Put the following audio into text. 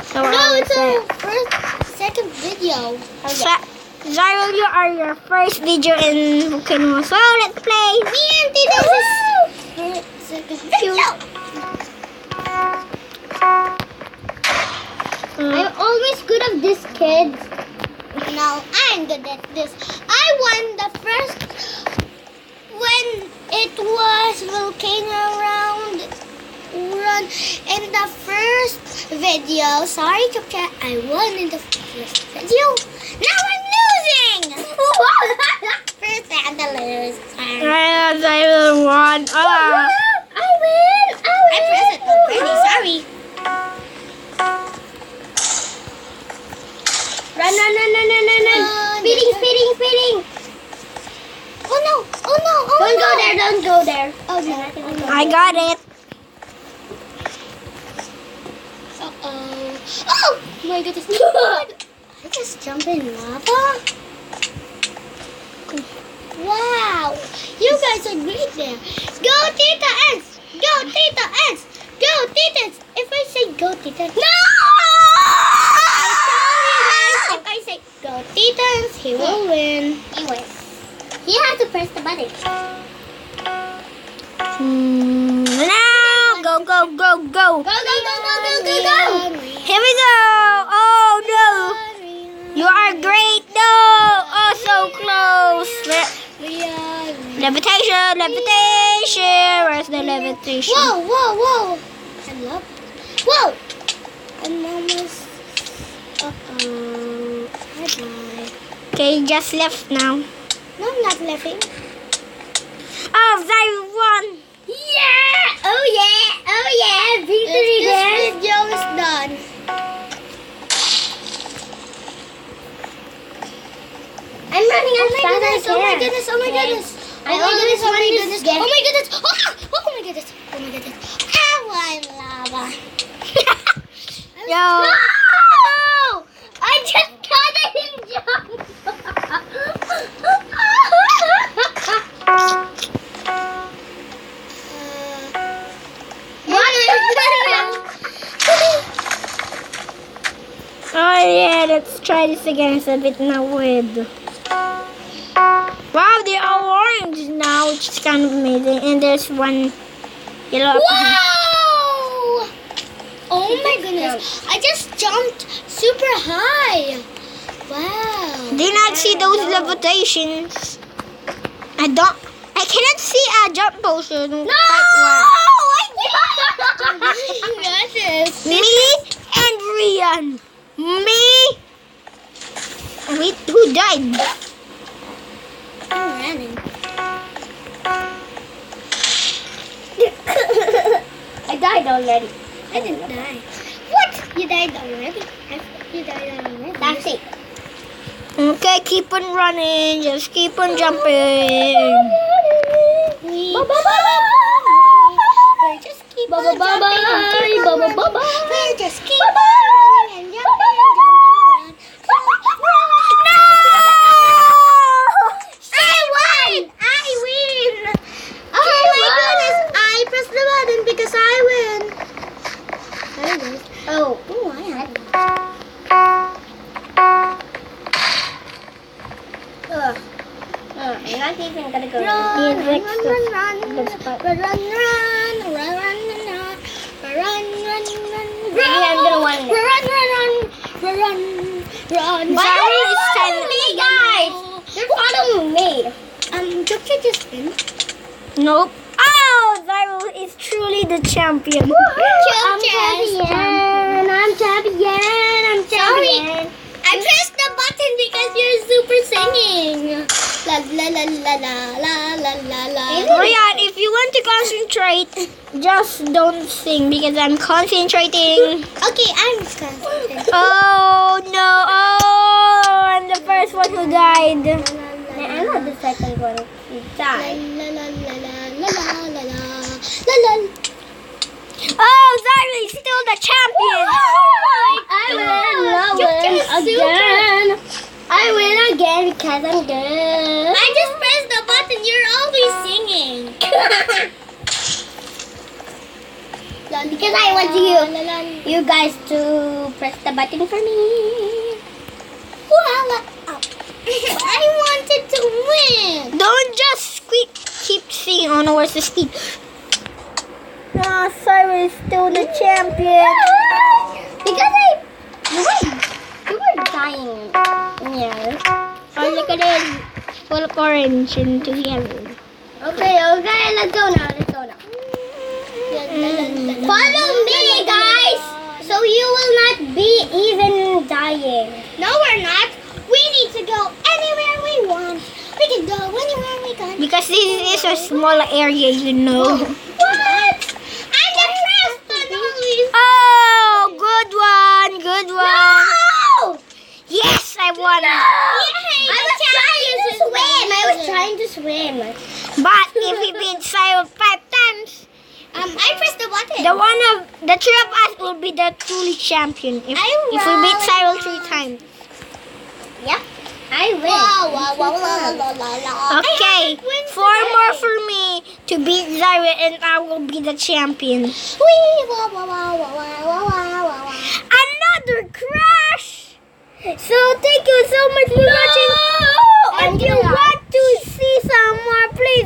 So No, it's our second video. Zyro, you are your first video in VolcanoRun. So let's play. Me and Tita is second video. I'm always good at this, kids. No, I'm good at this. I won the first when it was VolcanoRun in the first video. Sorry, Cupcake. I won in the first video. Now I'm losing. First and the loser. Zyro won. I win. I pressed it already. Sorry. Run. Speeding. Oh no. Don't go there. Oh no. I got it. Oh my goodness. I just jumped in lava. Wow. You guys are great there. Go Tita S. Go Tita S. Go Tita S. If I say go Tita. No! If I say go Tita S, he will win. He wins. He has to press the button. Now go. Go. Here we go. Oh no. You are great. No. Oh, so close. Levitation. Where's the levitation? Whoa. I love it. Whoa. I'm almost. Bye. Okay, just left now. No, I'm not laughing. Oh, Zyro won. Yeah! Oh yeah! Victory! This video is done. I'm running as fast as I can. Oh my goodness! Oh my goodness! Ow, I'm lava. Yo. No! I just got him jump. Oh yeah, let's try this again. It's a bit now with. Wow, they are orange now, which is kind of amazing. And there's one yellow. Wow! Oh my goodness! I just jumped super high. Wow! Do you not see those levitations? I cannot see a jump poster. No! Me and Rian. Me. Wait, who died? I'm running. I died already. I didn't die. What? You died already? You died already. That's it. Okay, keep on running. Just keep on jumping. Just keep on jumping. Just keep on running and jumping. No! I win! Oh my goodness! I pressed the button because I win. Oh, I had it. I'm not even gonna go. Run. Maybe I'm gonna win it. Run. Zyro is Follow me, guys. They're following me. Cupcake just win. Nope. Oh, Zyro is truly the champion. I'm champion. Sorry. I pressed the button because you're super singing. La la la la la la la la. Rian, if you want to concentrate, just don't sing because I'm concentrating. Okay, I'm concentrating. Oh no! Oh, I'm the first one who died. I'm not the second one. You died. La la la la la la la la la. Oh, Zyro is still the champion. I win again because I'm good. I just pressed the button. You're always singing. La Because I want you guys to press the button for me. Voila! Oh. I wanted to win. Don't just keep singing. Oh no, where's the speed? No, Cyrus is still the champion. Because you were dying. Yeah. Oh, look at it. Full of orange into yellow. Okay, let's go now. Follow me, guys, so you will not be even dying. No, we're not. We need to go anywhere we want. We can go anywhere we want. Because this is a small area, you know. What? I'm the first one always. Oh, good one. No! Yes, I won. No! I was trying to swim. But if we beat Cyrus 5 times, I pressed the button. the three of us will be the truly champion. If we beat Cyrus 3 times. Yep, I win. Okay, 4 more for me to beat Cyrus and I will be the champion. Another crash! So thank you so much for watching. If you want to see some more, please